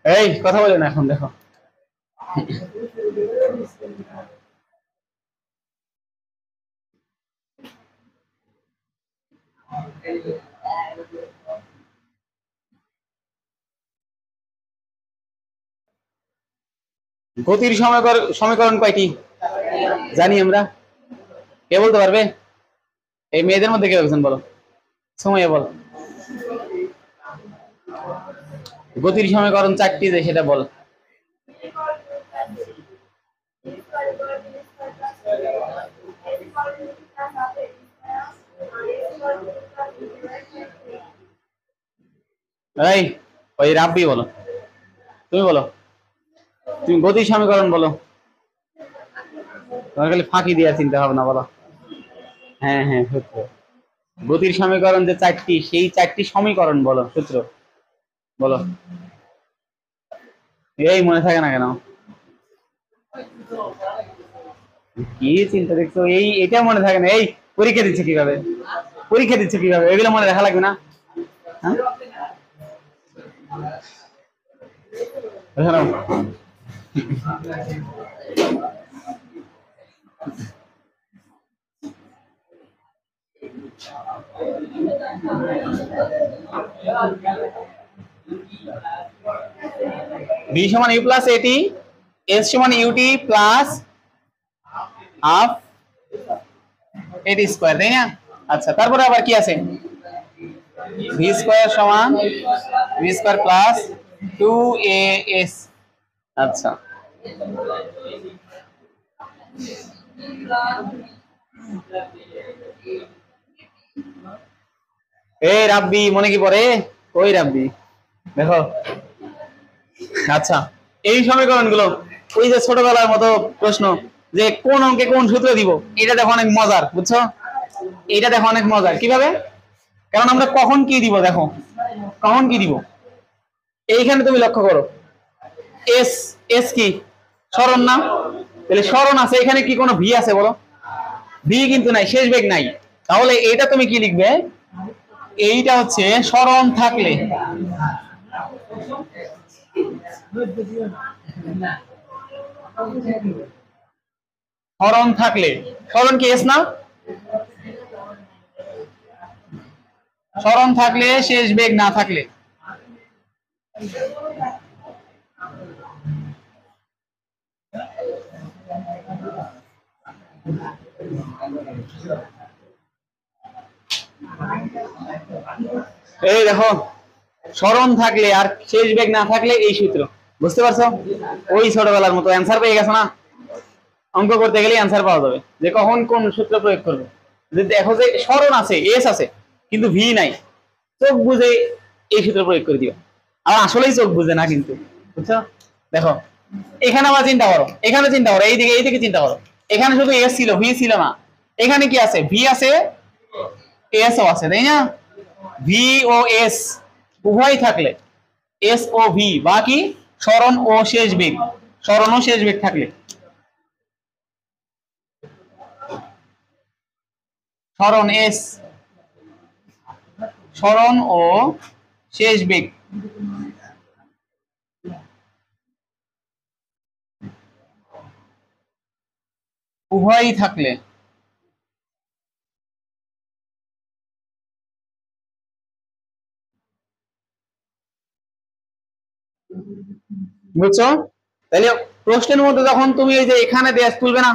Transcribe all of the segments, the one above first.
এই কথা বলে না এখন, দেখো গতির সমীকরণ কয়টি জানি আমরা? কে বলতে পারবে? এই মেয়েদের মধ্যে কে একজন বলো, সময় বল। গতির সমীকরণ 4টি যে সেটা বল। এই ওই রাব্বি বলো, তুমি বলো, তুমি গতির সমীকরণ বলো। তোমার খালি ফাঁকি দিয়ে চিন্তা ভাবনা বলো। হ্যাঁ হ্যাঁ, সূত্র। গতির সমীকরণ যে 4টি, সেই 4টি সমীকরণ বলো, সূত্র বলো। এই মনে থাকে না কেন? কি চিন্তা দেখছো? এটা মনে থাকে না? এই পরীক্ষা দিচ্ছে কিভাবে? পরীক্ষা দিচ্ছে কিভাবে? এগুলো মনে রাখা লাগবে না? হ্যাঁ, বি সমান ইউ প্লাস এটি, এস সমান ইউটি প্লাস হাফ এটি স্কোয়ার, তাই না? আচ্ছা, তারপরে আবার কি আছে? ভি স্কোয়ার সমান ভি স্কোয়ার প্লাস 2as। আচ্ছা, এই রাব্বি মনে কি পড়ে? ওই রাব্বি দেখো। আচ্ছা, এই সমীকরণগুলো ওই যে ছোটবেলার মতো প্রশ্ন যে কোন অঙ্কে কোন সূত্র দিব, এটা দেখো অনেক মজার, বুঝছো? এটা দেখো অনেক মজার কিভাবে, কারণ আমরা কখন কি দিব, দেখো কখন কি দিব। এইখানে তুমি লক্ষ্য করো, এস, এস কি সরণ না? তাহলে সরণ আছে, এখানে কি কোনো ভি আছে বলো? ভি কিন্তু নাই, শেষ বেগ নাই। তাহলে এটা তুমি কি লিখবে? এইটা হচ্ছে সরণ থাকলে, সরণ থাকলে, সরণ কি এস না? সরণ থাকলে, শেষ বেগ না থাকলে। এই দেখো, সরণ থাকলে আর শেষ বেগ না থাকলে এই সূত্র, বুঝতে পারছো? ওই ছোটবেলার মতো অ্যান্সার পেয়ে গেছো না? অঙ্ক করতে গেলে অ্যান্সার পাওয়া যাবে যে কখন কোন সূত্র প্রয়োগ করবে। যদি দেখো যে সরণ আছে, এস আছে, কিন্তু ভি নাই, চোখ বুঝে এই সূত্র প্রয়োগ করে দিও। আর আসলেই চোখ বুঝে না কিন্তু, বুঝছো? দেখো এখানে আবার চিন্তা করো, এখানে চিন্তা করো, এইদিকে এইদিকে চিন্তা করো। এখানে শুধু এস ছিল, ভি ছিল না। এখানে কি আছে? ভি আছে, এস ও আছে, তাই না? ভি ও এস উভয় থাকলে, এস ও ভি বা কি সরণ ও শেষ বেগ, সরণ ও শেষ বেগ থাকলে, সরণ এস, সরণ ও শেষ বেগ উভয়ই থাকলে, বুঝছো? তাহলে প্রশ্নের মধ্যে যখন তুমি এই যে এখানে দেশ তুলবে না,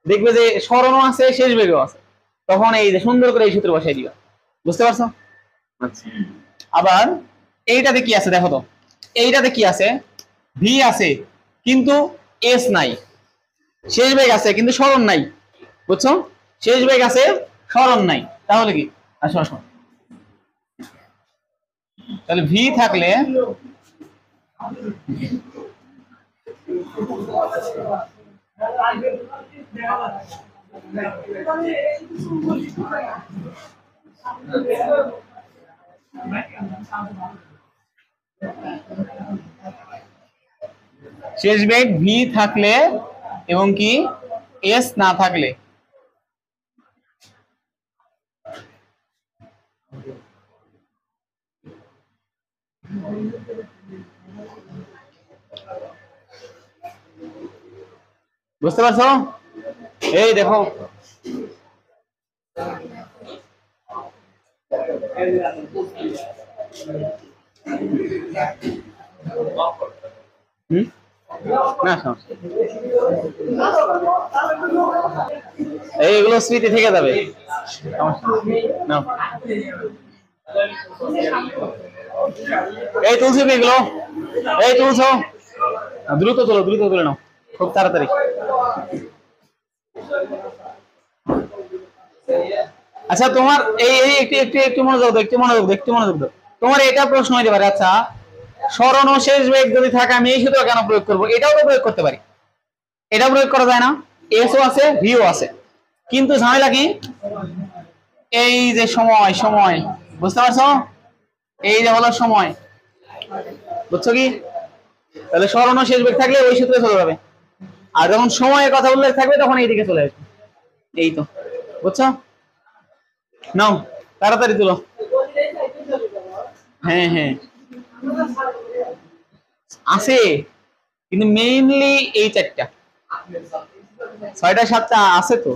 দেখবে যে সরণও আছে, শেষ বেগও আছে, তখন এই যে সুন্দর করে এই সূত্র বসাই দিবা। বুঝতে পারছো? আচ্ছা, আবার এইটাতে কি আছে দেখো তো, এইটাতে কি আছে? ভি আছে কিন্তু এস নাই, শেষ বেগ আছে কিন্তু সরণ নাই, বুঝছো? শেষ বেগ আছে, সরণ নাই, তাহলে কি? আসো আসো, তাহলে ভি থাকলে শেষ বেগ ভি থাকলে এবং কি এস না থাকলে, বুঝতে পারছো? এই দেখো, না এইগুলো স্মৃতি থেকে যাবে। এই তুলছি এগুলো, এই তুলছো, দ্রুত তোলো, দ্রুত তুলে নাও খুব তাড়াতাড়ি। আচ্ছা তোমার এই এই একটু একটু একটু মনোযোগ দাও, একটু মনোযোগ দাও, একটু মনোযোগ দাও। তোমার এটা প্রশ্ন হতে পারে, আচ্ছা স্মরণ ও শেষ বেগ যদি থাকে আমি এই সূত্র কেন প্রয়োগ করবো? এটাও তো প্রয়োগ করতে পারি, এটা প্রয়োগ করা যায় না? এস ও আছে, ভিও আছে, কিন্তু ঝামেলা কি? এই যে সময়, সময়, বুঝতে পারছো? এই যে হলো সময়, বুঝছো কি? তাহলে স্মরণ ও শেষ বেগ থাকলে ওই সূত্রে চলে যাবে, আর যখন সময়ের কথা উল্লেখ থাকবে তখন এইদিকে চলে আসবে। এই তো, বুঝছো? নাও তাড়াতাড়ি তুলো। হ্যাঁ হ্যাঁ আছে, কিন্তু মেইনলি এই চারটা, ছয়টা সাতটা আছে তো।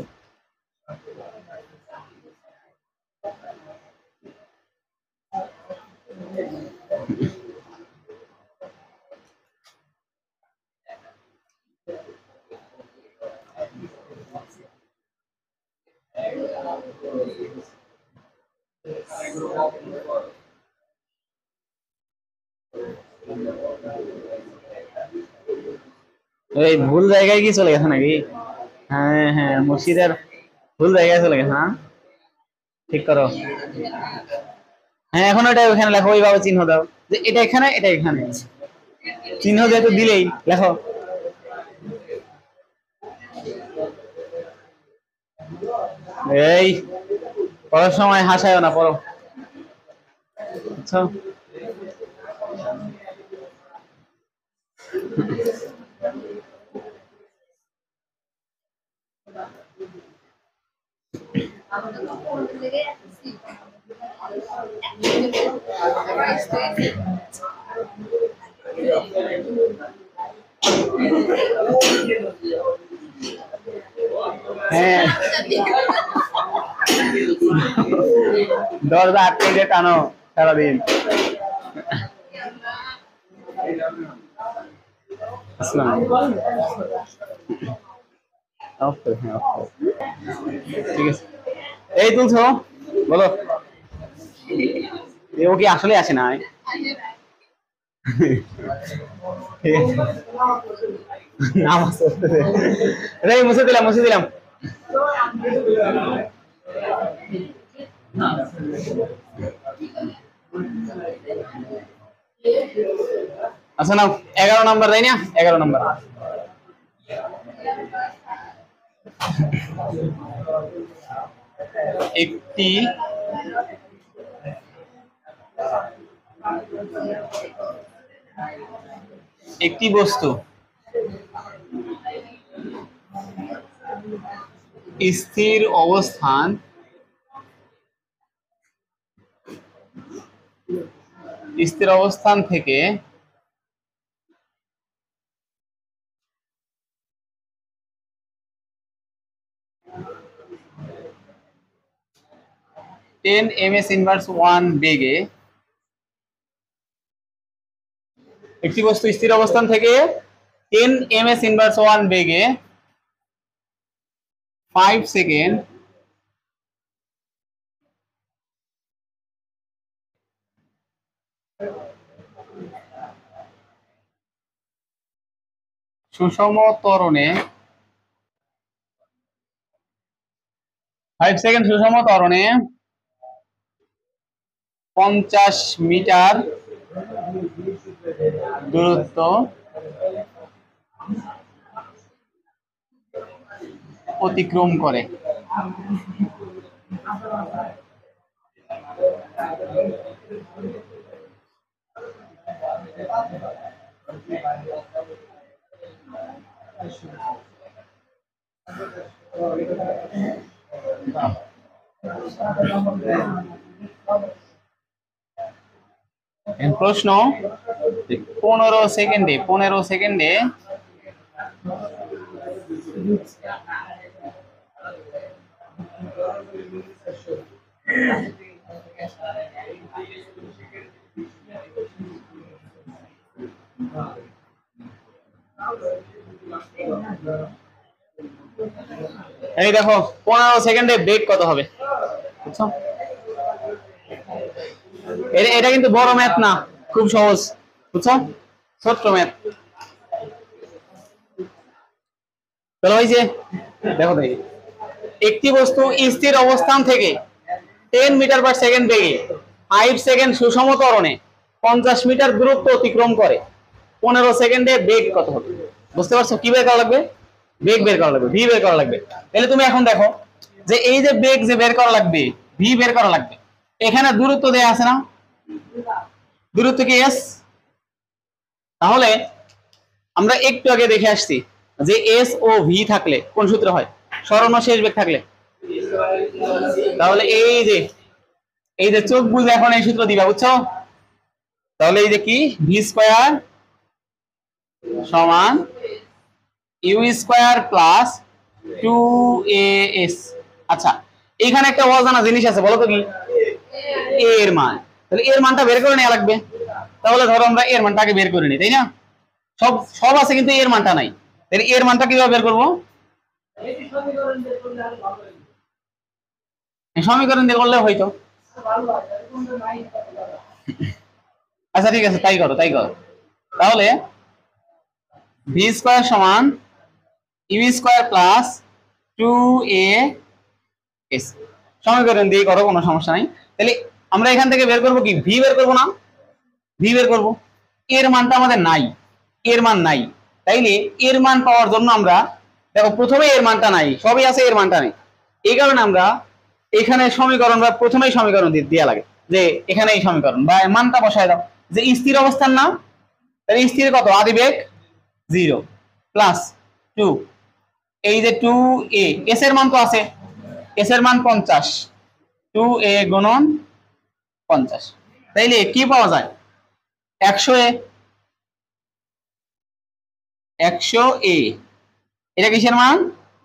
এই ভুল জায়গায় কি চলে গেছে নাকি? হ্যাঁ হ্যাঁ, মুর্শিদের ভুল জায়গায় চলে গেছে না, ঠিক করো। হ্যাঁ এখন এটা ওখানে লেখো, ওইভাবে চিহ্ন দাও যে এটা এখানে, এটা এখানে, চিহ্ন যেহেতু দিলেই লেখো। এই পড়ার সময় হাসায়ও না, পড়ো। আচ্ছা হ্যাঁ, দরজা আটকে দিয়ে টানো সারাদিন। আসসালাম, ঠিক আছে। এই তুলছো, বলো। ও কি আসলে আসে না? ঠিক আছে, নামাজ পড়তেছে। এই মুছে দিলাম, মুছে দিলাম। আচ্ছা নাও, 11 নম্বর, তাই না? 11 নম্বর, একটি একটি বস্তু স্থির অবস্থান থেকে 10 ms−1 বেগে, একটি বস্তু স্থির অবস্থান থেকে 10 ms−1 বেগে 5 সেকেন্ড সুষম ত্বরণে 50 মিটার দূরত্ব অতিক্রম করে। প্রশ্ন 15 সেকেন্ডে এই দেখো 15 সেকেন্ডে বেগ কত হবে বুঝছো? এটা কিন্তু বড় ম্যাথ না, খুব সহজ বুঝছো, ছোট্ট ম্যাথ। চলো হয়েছে, দেখো দেখি একটি বস্তু স্থির অবস্থান থেকে 10 মিটার পার সেকেন্ড বেগে 5 সেকেন্ড সুষম ত্বরণে 50 মিটার দূরত্ব অতিক্রম করে, 15 সেকেন্ডে বেগ কত হবে? বুঝতে পারছো কি বের করা লাগবে? বেগ বের করা লাগবে, ভি বের করা লাগবে। তাহলে তুমি এখন দেখো যে এই যে বেগ যে বের করা লাগবে, ভি বের করা লাগবে, এখানে দূরত্ব দেয়া আছে না, দূরত্ব কি এস? তাহলে আমরা একটু আগে দেখে আসছি যে এস ও ভি থাকলে কোন সূত্র হয়? সরণ ও শেষ বেগ থাকলে। তাহলে এই যে চোখ বুঝে এখন এই সূত্র দিবা বুঝছো? তাহলে এই যে কি ভি স্কয়ার সমান ইউ স্কয়ার প্লাস 2as। আচ্ছা এখানে একটা অজানা জিনিস আছে, বলো তো কি? এ এর মান। তাহলে এর মানটা বের করে নেওয়া লাগবে। তাহলে ধরো আমরা এর মানটাকে বের করে নিই, তাই না? সব সব আছে কিন্তু এর মানটা নাই। তাহলে এর মানটা কিভাবে বের করবো? সমীকরণ দিয়ে করলে হয়তো। আচ্ছা ঠিক আছে, তাই করো তাই করো। তাহলে ভি স্কয়ার সমান ইউ স্কয়ার প্লাস 2as, সমীকরণ দিয়ে করো, কোনো সমস্যা নাই। তাহলে আমরা এখান থেকে বের করবো কি? ভি বের করবো না? ভি বের করবো। এর মানটা আমাদের নাই, এর মান নাই। তাইলে এর মান পাওয়ার জন্য আমরা দেখো প্রথমে এর মানটা নাই, সবই আছে, এর মানটা নেই। এই কারণে আমরা এখানে সমীকরণ বা প্রথমেই সমীকরণ দেওয়া লাগে যে এখানে এই সমীকরণ বা মানটা বসায় দাও যে স্থির অবস্থান না, তাহলে স্থির কত? আদিবেগ 0 প্লাস 2, এই যে 2a, এস এর মান তো আছে, এস এর মান 50, 2a গুণন 50, তাইলে কি পাওয়া যায়? 100a, 100a। এটা কিসের মান?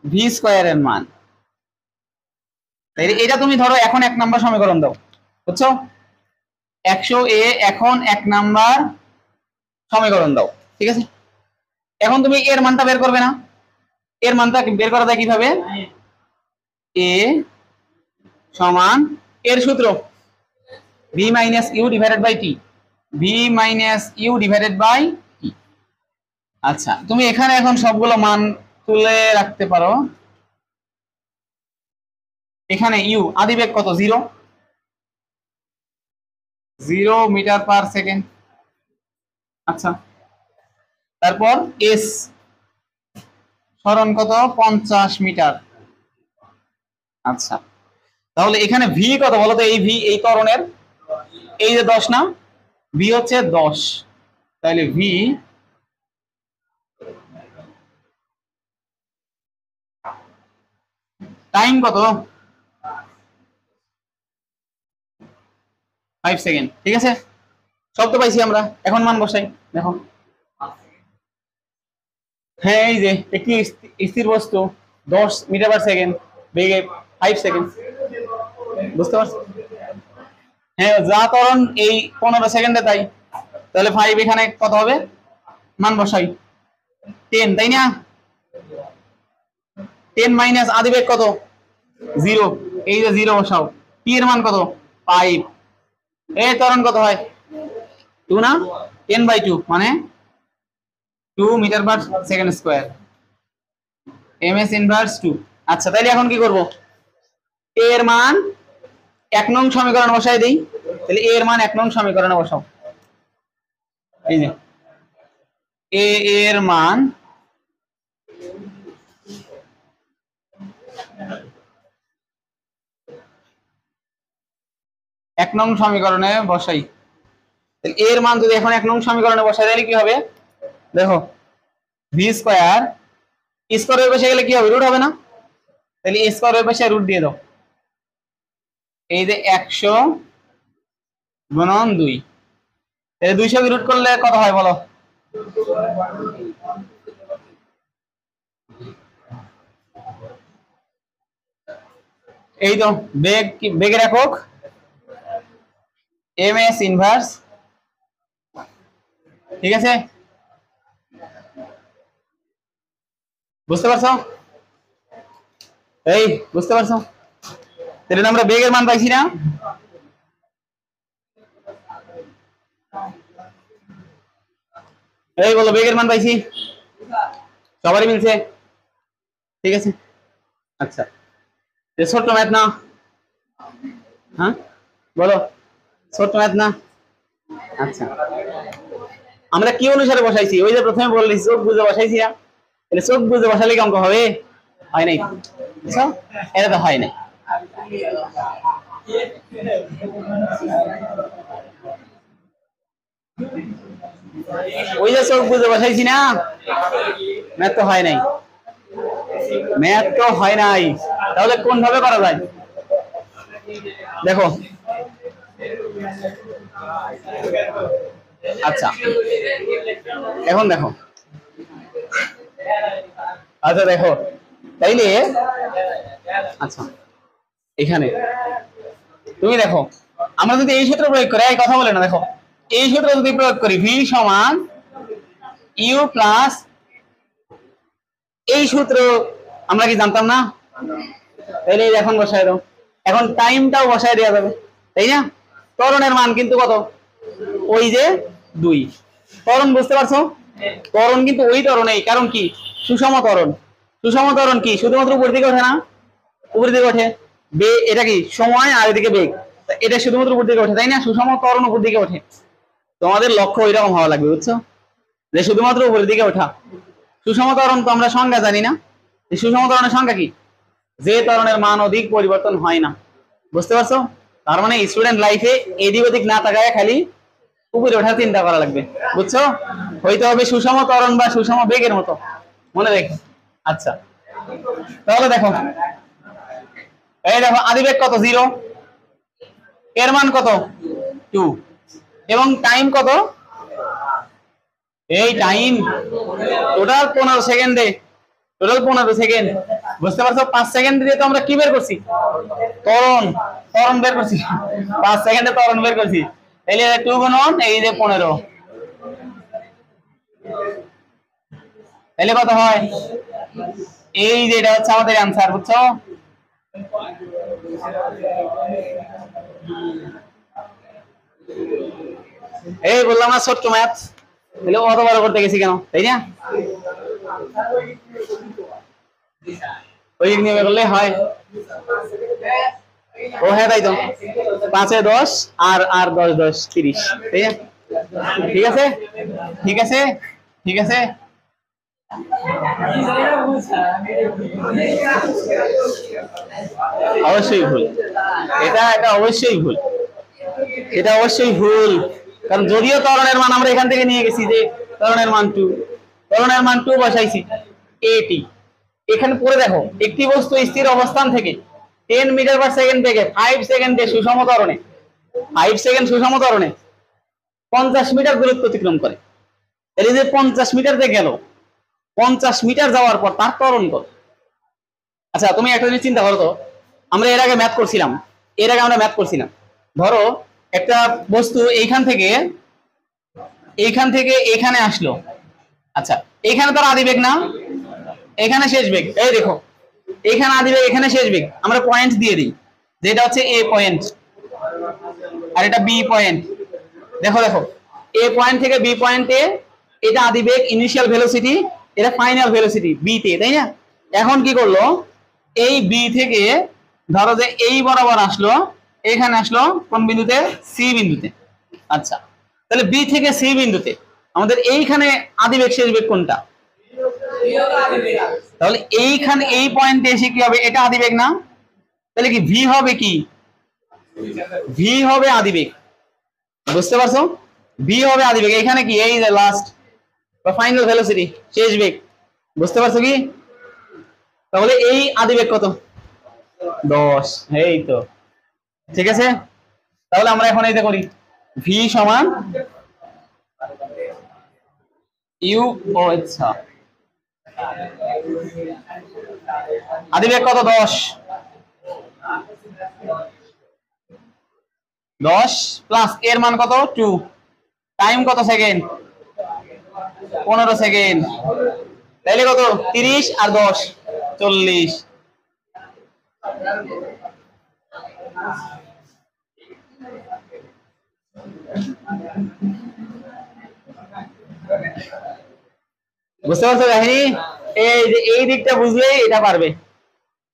ভি স্কয়ারের মান। তাইলে এটা তুমি ধরো এখন 1 নাম্বার সমীকরণ দাও বুঝছো? 100a এখন 1 নাম্বার সমীকরণ দাও, ঠিক আছে? এখন তুমি এর মানটা বের করবে না? এর মানটা বের করা যায় কিভাবে? a সমান এর সূত্র v minus u divided by t, v minus u divided by t. আচ্ছা তুমি এখানে এখন সবগুলো মান তুলে রাখতে পারো। এখানে ইউ আদিবেগ কত? 0 মিটার পার সেকেন্ড। আচ্ছা তারপর এস সরণ কত? 50 মিটার। আচ্ছা তাহলে এখানে ভি কত বলো তো? এই ভি এই ত্বরণের এই যে 10 না, ভি হচ্ছে 10। তাহলে ভি টাইম কত? 5 সেকেন্ড, ঠিক আছে? সব তো পাইছি আমরা, এখন মান বসাই। দেখো হ্যাঁ এই যে একটি স্থির বস্তু 10 মিটার পার সেকেন্ড বেগে 5 সেকেন্ড, বুঝতে পারছো? হ্যাঁ যা ত্বরণ এই 15 সেকেন্ডে তাই। তাহলে 5 এখানে কত হবে? মান বসাই 10, তাই না? 10 মাইনাস আদিবেগ কত? 0, এই যে 0 বসাও। টি এর মান কত? 5। এই ত্বরণ কত হয়? 2 না? 10/2 মানে 2 metre per second square, ms inverse 2। আচ্ছা তাহলে এখন কি করব? a এর মান 1 নং সমীকরণ বসাই দেই। তাহলে a এর মান 1 নং সমীকরণে বসাও। এই যে a এর মান 1 নং সমীকরণে বসাই। তাহলে a এর মান যদি এখন 1 নং সমীকরণে বসাই তাহলে কি হবে? দেখো ভি স্কয়ার, স্কয়ার এর পাশে গেলে কি হবে? রুট হবে না? তাহলে স্কয়ার এর পাশে রুট দিয়ে দাও। এই যে 100 গুণন 2, এই 200 কে রুট করলে কত হয় বলো? এই তো বেগ বেগের একক ms ইনভার্স, ঠিক আছে? বুঝতে পারছো? এই বুঝতে পারছো? তাহলে আমরা বেগের মান পাইছি না? এই বলো বেগের মান পাইছি, সবারই মিলছে? ঠিক আছে, আচ্ছা ছোট্ট ম্যাথ না? হ্যাঁ বলো, ছোট্ট ম্যাথ না? আচ্ছা আমরা কি অনুসারে বসাইছি? ওই যে প্রথমে বললি চোখ বুঝে বসাইছি না? তাহলে চোখ বুঝে বসালে কি অঙ্ক হবে? হয় নাই, বুঝছো? এটা তো হয় নাই। ওই যে চোখ বুঝে বসাইছি না, ম্যাথ তো হয় নাই, ম্যাথ তো হয় নাই। তাহলে কোন ভাবে করা যায় দেখো। আচ্ছা এখন দেখো, আচ্ছা দেখো তাইলে, আচ্ছা এখানে তুমি দেখো, আমরা যদি এই সূত্র প্রয়োগ করি, এই কথা বলে না, দেখো এই সূত্র যদি প্রয়োগ করি v সমান u প্লাস, এই সূত্র আমরা কি জানতাম না? তাইলে এখন বসায় দাও, এখন টাইমটাও বসায় দেওয়া যাবে, তাই না? ত্বরণের মান কিন্তু কত? ওই যে 2। ত্বরণ বুঝতে পারছো? ত্বরণ কিন্তু ওই ত্বরণেই, কারণ কি সুষম ত্বরণ। সুষম ত্বরণ কি শুধুমাত্র উপর দিকে ওঠে না? উপর দিকে ওঠে। এটা কি সময় আর এদিকে বেগ, এটা শুধুমাত্র উপর দিকে ওঠে, তাই না? সুষম ত্বরণ উপর দিকে ওঠে। তোমাদের লক্ষ্য ওইরকম হওয়া লাগবে, বুঝছো? যে শুধুমাত্র উপরের দিকে ওঠা। সুষম ত্বরণ তো আমরা সংজ্ঞা জানি না। সুষম ত্বরণের সংজ্ঞা কি? যে ত্বরণের মান অধিক পরিবর্তন হয় না। বুঝতে পারছো? তার মানে স্টুডেন্ট লাইফে এদিক ওদিক না তাকায় খালি উপরে ওঠার চিন্তা করা লাগবে, বুঝছো? হইতে হবে সুষম ত্বরণ বা সুষম বেগের মতো, মনে রেখো। আচ্ছা তাহলে দেখো, এই দেখো আদিবেগ কত? 0। এর মান কত? 2। এবং টাইম কত? এই টাইম টোটাল 15 সেকেন্ডে, টোটাল 15 সেকেন্ড। বুঝতে পারছো? 5 সেকেন্ড দিয়ে তো আমরা কি বের করছি? ত্বরণ, ত্বরণ বের করছি। 5 সেকেন্ডে ত্বরণ বের করছি। তাহলে 2 গুণ 1, এই যে 15। তাহলে কত হয়? এই যে এটা হচ্ছে আমাদের অ্যানসার, বুঝছো? এই বললাম না ছোট্ট ম্যাথ, তাহলে অত বড় করতে গেছি কেন, তাই না? ওই নিয়ে করলে হয়। ও হ্যাঁ তাই তো, 5 এ 10 আর আর 10 10 30, তাই না? ঠিক আছে, ঠিক আছে, ঠিক আছে। অবশ্যই ভুল, এটা এটা অবশ্যই ভুল, এটা অবশ্যই ভুল। কারণ যদিও ত্বরণের মান আমরা এখান থেকে নিয়ে গেছি, যে ত্বরণের মান 2, ত্বরণের মান 2 বসাইছি এটি। এখানে পড়ে দেখো, একটি বস্তু স্থির অবস্থান থেকে 10 মিটার পার সেকেন্ড থেকে 5 সেকেন্ডে সুষম ত্বরণে, 5 সেকেন্ড সুষম ত্বরণে 50 মিটার দূরত্ব অতিক্রম করে। এর যে 50 মিটার দিয়ে গেল, 50 মিটার যাওয়ার পর তার ত্বরণ কত? আচ্ছা তুমি একটা জিনিস চিন্তা করো তো, আমরা এর আগে ম্যাথ করছিলাম, এর আগে আমরা ম্যাথ করছিলাম, ধরো একটা বস্তু এইখান থেকে এখানে আসলো। আচ্ছা এখানে তার আদিবেগ না, এখানে শেষ বেগ। এই দেখো এখানে আদিবেগ, এখানে শেষ বেগ। আমরা পয়েন্ট দিয়ে দিই, যেটা হচ্ছে এ পয়েন্ট আর এটা বি পয়েন্ট। দেখো দেখো, এ পয়েন্ট থেকে বি পয়েন্টে এটা আদিবেগ, ইনিশিয়াল ভেলোসিটি, এটা ফাইনাল ভেলোসিটি বি তে, তাই না? এখন কি করলো, এই বি থেকে ধরো যে এই বরাবর আসলো, এখানে আসলো কোন বিন্দুতে? সি বিন্দুতে। আচ্ছা তাহলে বি থেকে সি বিন্দুতে আমাদের এইখানে আদিবেগ শেষ বেগ কোনটা? তাহলে এইখানে এই পয়েন্টে এসে কি হবে? এটা আদিবেগ না? তাহলে কি ভি হবে কি? ভি হবে আদিবেগ। বুঝতে পারছো? ভি হবে আদিবেগ। এখানে কি? এই যে লাস্ট বা ফাইনাল ভেলোসিটি, শেষ বেগ। বুঝতে পারছো কি? তাহলে এই আদিবেগ কত? 10। এই তো ঠিক আছে। তাহলে আমরা এখন এইটা করি, ভি সমান ইউ ও আচ্ছা, আদিবেগ কত? 10, 10 প্লাস এর মান কত? 2, টাইম কত সেকেন্ড? 15 সেকেন্ড, তাইলে কত? 30 আর 10 40। বুঝতে পারছো কাহিনী? এই যে এই দিকটা বুঝলেই এটা পারবে,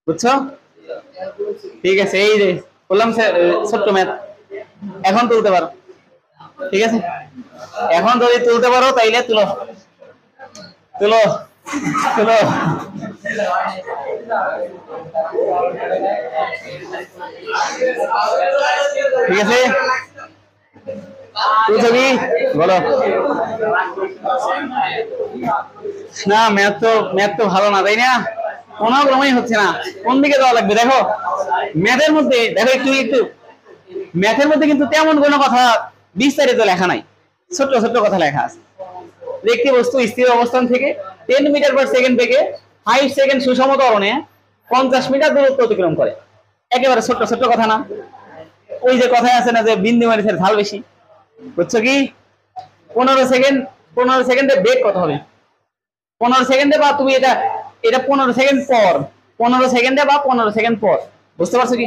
বুঝছো? ঠিক আছে, এই যে বললাম ছোট্ট ম্যাথ, এখন তুলতে পারো। ঠিক আছে, এখন যদি তুলতে পারো তাইলে তুলো, তুলো, তুলো। ঠিক আছে, তুলছো কি? বলো। না, ম্যাথ তো ভালো না, তাই না? কোনো ক্রমেই হচ্ছে না। কোন দিকে যাওয়া লাগবে দেখো। ম্যাথের মধ্যে দেখো, একটু একটু ম্যাথের মধ্যে কিন্তু তেমন কোনো কথা বিস্তারিত লেখা নাই, ছোট্ট ছোট্ট কথা লেখা আছে। একটি বস্তু স্থির অবস্থান থেকে 10 মিটার পার সেকেন্ড থেকে 5 সেকেন্ড সুষম ত্বরণে 50 মিটার দূরত্ব অতিক্রম করে। একেবারে ছোট্ট ছোট্ট কথা না? ওই যে কথায় আছে না যে বিন্দু মারিসের ঢাল বেশি, বুঝছো কি? 15 সেকেন্ডে বেগ কত হবে? 15 সেকেন্ডে, বা তুমি এটা এটা 15 সেকেন্ড পর, 15 সেকেন্ডে বা 15 সেকেন্ড পর, বুঝতে পারছো কি?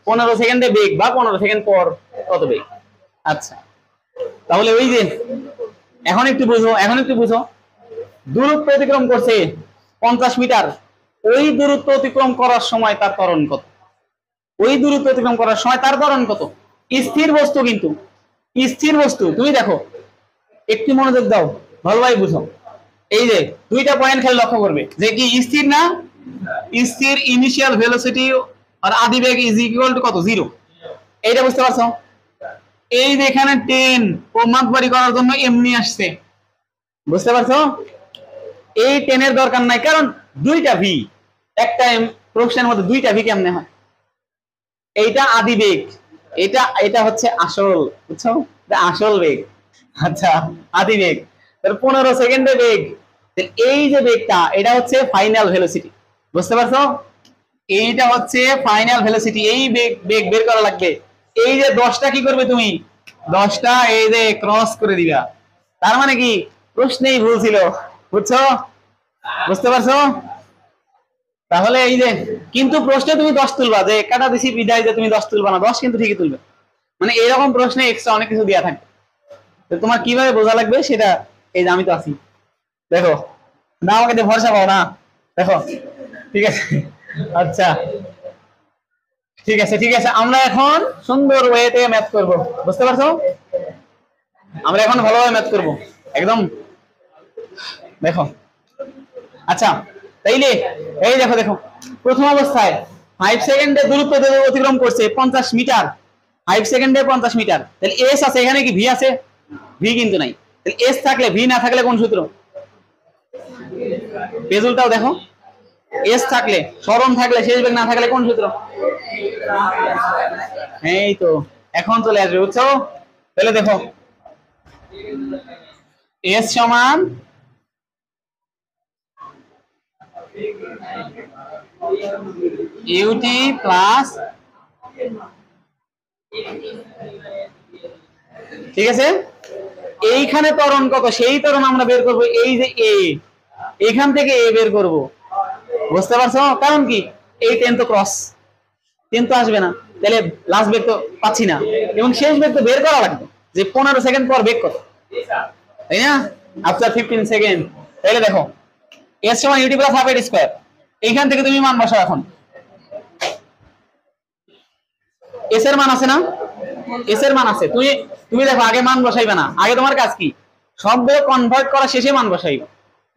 15 সেকেন্ডে বেগ বা 15 সেকেন্ড পর কত বেগ? আচ্ছা, তাহলে ওই যে এখন একটু বুঝো, এখন একটু বুঝো। দূরত্ব অতিক্রম করছে 50 মিটার, ওই দূরত্ব অতিক্রম করার সময় তার ত্বরণ কত? ওই দূরত্ব অতিক্রম করার সময় তার ত্বরণ কত? স্থির বস্তু, কিন্তু স্থির বস্তু। তুমি দেখো, একটু মনোযোগ দাও, ভালোভাবে বুঝো। এই যে দুইটা পয়েন্ট খালি লক্ষ্য করবে যে কি স্থির না? স্থির ইনিশিয়াল ভেলোসিটি আর আদিবেগ ইজ ইকুয়াল টু কত? 0। এইটা বুঝতে পারছো? এই যে এখানে 10 ও মাপবাড়ি করার জন্য এমনি আসছে, বুঝতে পারছো? এই 10 এর দরকার নাই, কারণ দুইটা ভি, একটা প্রশ্নের মধ্যে দুইটা ভি কেমনে হয়? এইটা আদিবেগ, এটা এটা হচ্ছে আসল, বুঝছো? এটা আসল বেগ। আচ্ছা, আদিবেগ। তাহলে 15 সেকেন্ডে বেগ, এই যে বেগটা এটা হচ্ছে ফাইনাল ভেলোসিটি, বুঝতে পারছো? এইটা হচ্ছে ফাইনাল ভেলোসিটি। এই বেগ বেগ বের করা লাগবে। এই যে 10টা কি করবে তুমি? 10টা এই যে ক্রস করে দিবা। তার মানে কি প্রশ্নেই ভুল ছিল, বুঝছো? বুঝতে পারছো? তাহলে এই যে কিন্তু প্রশ্নে তুমি 10 তুলবা, যে কাটা দিছি বিদায় যে তুমি 10 তুলবা না, 10 কিন্তু ঠিকই তুলবে। মানে এরকম প্রশ্নে এক্সট্রা অনেক কিছু দেওয়া থাকে। তো তোমার কিভাবে বোঝা লাগবে সেটা, এই যে আমি তো আছি, দেখো না, আমাকে দিয়ে ভরসা পাও না, দেখো। ঠিক আছে, আচ্ছা, ঠিক আছে, ঠিক আছে, আমরা এখন সুন্দর ওয়েতে ম্যাথ করব, বুঝতে পারছো? আমরা এখন ভালোভাবে ম্যাথ করব একদম, দেখো। আচ্ছা, তাইলে এই দেখো, দেখো প্রথম অবস্থায় 5 সেকেন্ডে দূরত্ব অতিক্রম করছে 50 মিটার, 5 সেকেন্ডে 50 মিটার। তাহলে এস আছে, এখানে কি ভি আছে? ভি কিন্তু নাই। তাহলে এস থাকলে ভি না থাকলে কোন সূত্র? পেজুলটাও দেখো, এস থাকলে, সরণ থাকলে, শেষ বেগ না থাকলে কোন সূত্র? এই তো এখন চলে আসবে, বুঝছো? তাহলে দেখো, এস সমান ইউটি প্লাস, ঠিক আছে? এইখানে ত্বরণ কত? সেই ত্বরণ আমরা বের করব, এই যে এ, এইখান থেকে এ বের করব, বুঝতে পারছো? কারণ কি এই 10 তো ক্রস, 10 তো আসবে না, তাহলে লাস্ট বেগ তো পাচ্ছি না, এবং শেষ বেগ তো বের করা লাগবে, যে 15 সেকেন্ড পর বেগ কত, তাই না? After 15 second. তাহলে দেখো, এস সমান ইউটি প্লাস হাফ এর স্কয়ার। এইখান থেকে তুমি মান বসাও। এখন এস এর মান আছে না? এস এর মান আছে, তুমি তুমি দেখো, আগে মান বসাইবে না, আগে তোমার কাজ কি? সবগুলো কনভার্ট করা শেষে মান বসাইবা,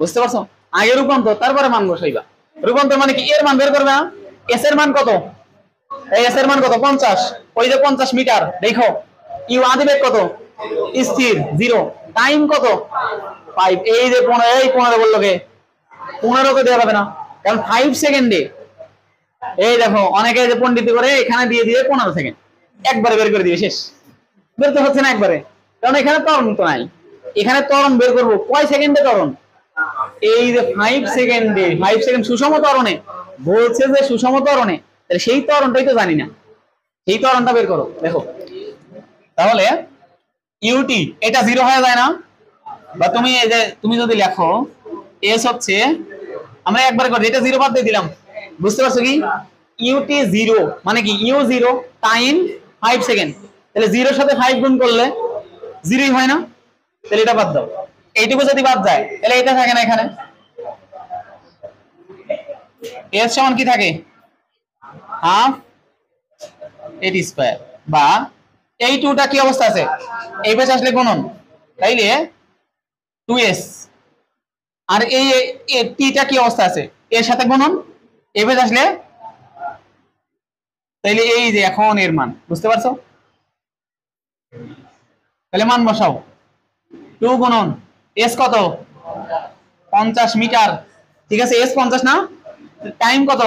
বুঝতে পারছো? আগে রূপান্তর, তারপরে মান বসাইবা। রূপান্তর মানে কি? এর মান বের করবে না? এস এর মান কত? এই এস এর মান কত? 50। ওই যে 50 মিটার, দেখো ইউ আদিবেগ কত? স্থির 0। টাইম কত? 5। এই যে 15, এই 15 বললো কে? 15 কে দেওয়া যাবে না, কারণ 5 সেকেন্ডে, এই দেখো অনেকে যে পণ্ডিতি করে এখানে দিয়ে দিয়ে 15 সেকেন্ড একবারে বের করে দিবে, শেষ। বের তো হচ্ছে না একবারে, কারণ এখানে ত্বরণ তো নাই। এখানে ত্বরণ বের করব কয় সেকেন্ডে ত্বরণ, এই যে 5 সেকেন্ডে, 5 সেকেন্ড সুষম ত্বরণে বলছে যে সুষম ত্বরণে, তাহলে সেই ত্বরণটাই তো জানি না, সেই ত্বরণটা বের করো। দেখো তাহলে ইউটি এটা 0 হয়ে যায় না, বা তুমি এই যে তুমি যদি লেখো এস হচ্ছে, আমরা একবার করে এটা 0 বাদ দিয়ে দিলাম, বুঝতে পারছো কি? ইউটি 0 মানে কি ইউ 0 টাইম 5 সেকেন্ড, তাহলে 0 এর সাথে 5 গুণ করলে 0ই হয় না, তাহলে এটা বাদ দাও। এইটুকু যদি বাদ যায় তাহলে এটা থাকে না, এখানে এস সমান কি থাকে, হাফ এটি স্কয়ার, বা এই টুটা কি অবস্থা আছে, এই পাশে আসলে গুণন, তাইলে 2s, আর এই টিটা কি অবস্থা আছে, এর সাথে গুণন, এই পাশে আসলে, তাইলে এই যে এখন এর মান বুঝতে পারছো, তাহলে মান বসাও, 2 গুণন এস কত 50 মিটার, ঠিক আছে, এস 50 না, টাইম কত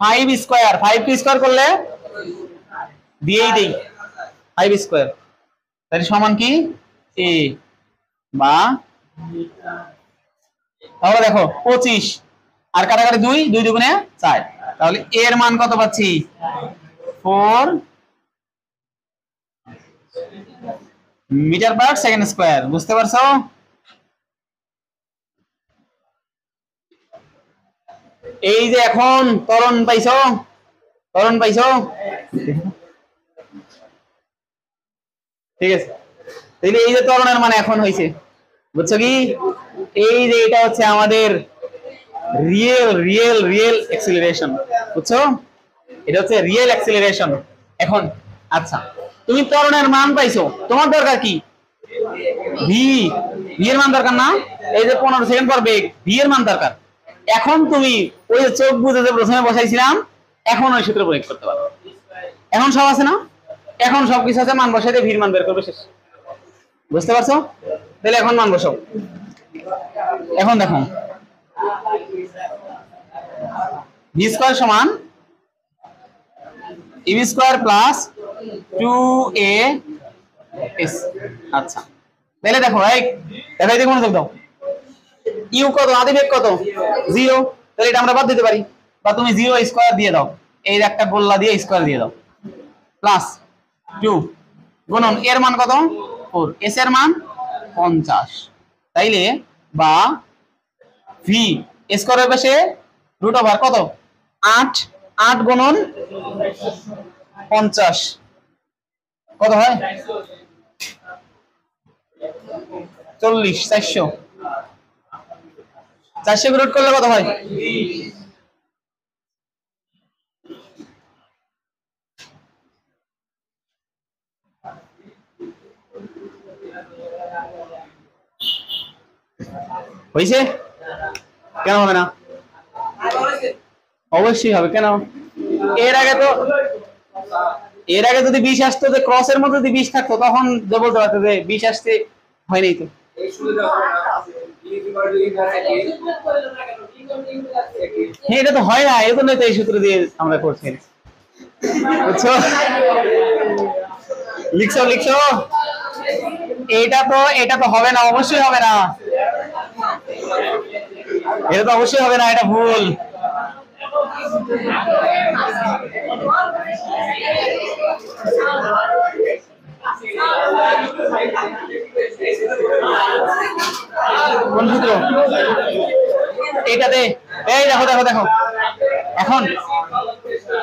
5 স্কয়ার, 5 কে স্কয়ার করলে দিয়েই দেই 5 স্কয়ার, তাহলে সমান কি এ, বা তাহলে দেখো 25 আর কাটাকাটি 2, 2 দুগুণে 4, তাহলে এর মান কত পাচ্ছি 4 মিটার পার সেকেন্ড স্কয়ার, বুঝতে পারছো? এই যে এখন ত্বরণ পাইছো, ত্বরণ পাইছো, ঠিক আছে, তাহলে এই যে ত্বরণের মানে এখন হইছে, বুঝছো কি? এই যে এটা হচ্ছে আমাদের রিয়েল রিয়েল রিয়েল অ্যাক্সিলারেশন, বুঝছো? এটা হচ্ছে রিয়েল অ্যাক্সিলারেশন। এখন আচ্ছা, তুমি ত্বরণের মান পাইছো, তোমার দরকার কি ভি, ভি এর মান দরকার না, এই যে 15 সেকেন্ড পর বেগ, ভি এর মান দরকার। এখন তুমি ওই যে চোখ বুঝে যে প্রথমে বসাইছিলাম, এখন ওই সূত্র প্রয়োগ করতে পারো, এখন সব আছে না, এখন সবকিছু আছে, মান বসাইতে ভির মান বের করবে, শেষ, বুঝতে পারছো? তাহলে এখন মান বসাও, এখন দেখো ভি স্কয়ার সমান EV square plus 2a S. আচ্ছা তাহলে দেখো এই দেখাইতে কোন যোগ দাও, ইউ কত, আদি বেগ কত 0, তাহলে এটা আমরা বাদ দিতে পারি, বা তুমি 0 স্কয়ার দিয়ে দাও, এই একটা গোল্লা দিয়ে স্কয়ার দিয়ে দাও, প্লাস 2 গুণন এর মান কত 4, এস এর মান 50, তাইলে বা ভি স্কয়ারের পাশে রুট ওভার কত 8, 8 গুণন 50 কত হয় 40, 400, 400 রুট করলে কত হয়, হইছে? কেন হবে না, অবশ্যই হবে, কেন? এর আগে তো, এর আগে যদি 20 আসতো, যে ক্রসের মধ্যে যদি 20 থাকতো, তখন বলতে পারতো যে 20 আসতে হয় নাই তো, এটা তো হয় না, এই জন্যই তো এই সূত্র দিয়ে আমরা করছি, বুঝছো? লিখছো লিখছো, এটা তো হবে না, অবশ্যই হবে না, এটা তো অবশ্যই হবে না, এটা ভুল। কোন সূত্র এইটাতে, এই দেখো দেখো দেখো, এখন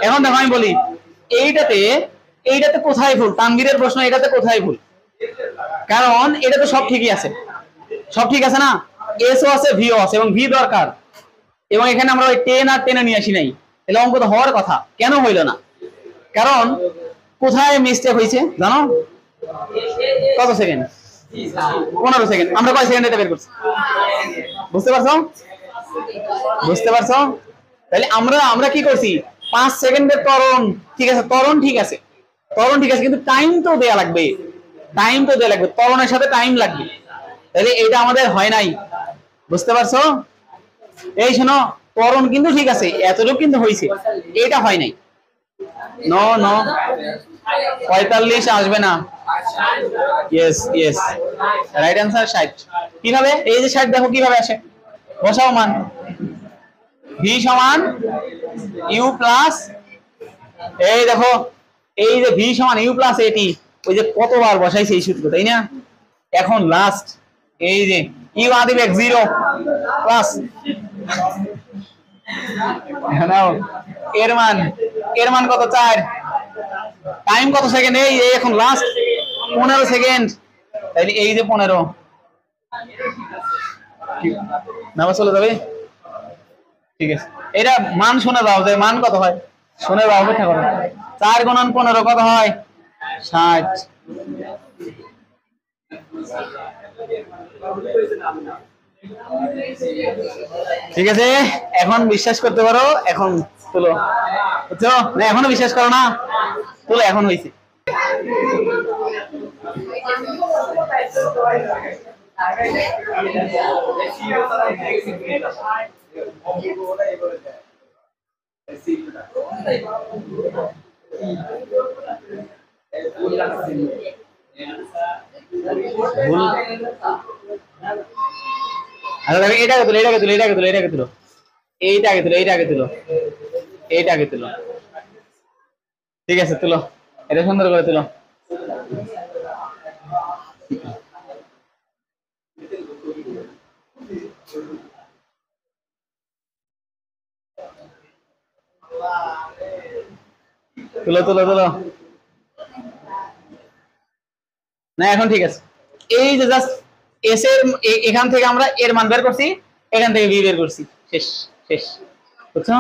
এখন দেখো আমি বলি, এইটাতে এইটাতে কোথায় ভুল, তানভীরের প্রশ্ন, এটাতে কোথায় ভুল, কারণ এটা তো সব ঠিকই আছে, সব ঠিক আছে না, এসও আছে ভিও আছে, এবং ভি দরকার, এবং এখানে আমরা ওই 10 আর 10 নিয়ে আসি নাই, তাহলে অঙ্ক তো হওয়ার কথা, কেন হইল না? কারণ কোথায় মিস্টেক হয়েছে জানো, কত সেকেন্ড 15 সেকেন্ড, আমরা কয় সেকেন্ড এটা বের করছি, বুঝতে পারছো? বুঝতে পারছো? তাহলে আমরা আমরা কি করছি, 5 সেকেন্ডের ত্বরণ, ঠিক আছে, ত্বরণ ঠিক আছে, ত্বরণ ঠিক আছে, কিন্তু টাইম তো দেয়া লাগবে, টাইম তো দেয়া লাগবে, ত্বরণের সাথে টাইম লাগবে, তাহলে এটা আমাদের হয় নাই, বুঝতে পারছো? এই শোনো, ত্বরণ কিন্তু ঠিক আছে, এতটুকু কিন্তু হয়েছে, এটা হয় নাই, নো নো, 45 আসবে না। Yes yes, right answer 60। কিভাবে? এই যে 60 দেখো কিভাবে আসে, বসাও মান। ভি সমান ইউ প্লাস, এই দেখো এই যে ভি সমান ইউ প্লাস এটি, ওই যে কতবার বসাইছে এই সূত্র, তাই না? এখন লাস্ট এই যে ইউ আদি ব্যাক 0 প্লাস নাও এর মান কত? 4। টাইম কত সেকেন্ড? এই এখন লাস্ট 15 সেকেন্ড, তাইলে এই যে 15 নামা চলে যাবে। ঠিক আছে, এটা মান শুনে দাও যে মান কত হয়, শুনে দাও, অপেক্ষা করো। 4 গুণন 15 কত হয়? 60। ঠিক আছে, এখন বিশ্বাস করতে পারো, এখন তুলো, বুঝছো না? এখনো বিশ্বাস করো না, তুলো, এখন হয়েছে। এইটা আগে তুলো, এইটা আগে তুলো, এইটা আগে তুলো, এইটা আগে তুলো, এইটা আগে তুলো, এইটা আগে তুলো, এইটা আগে তুলো। ঠিক আছে, তুলো, এটা সুন্দর করে তুলো। তুলো তুলো তুলো। না এখন ঠিক আছে। এই যে জাস্ট এস এর এখান থেকে আমরা এর মান বের করছি, এখান থেকে বি বের করছি, শেষ শেষ, বুঝছো?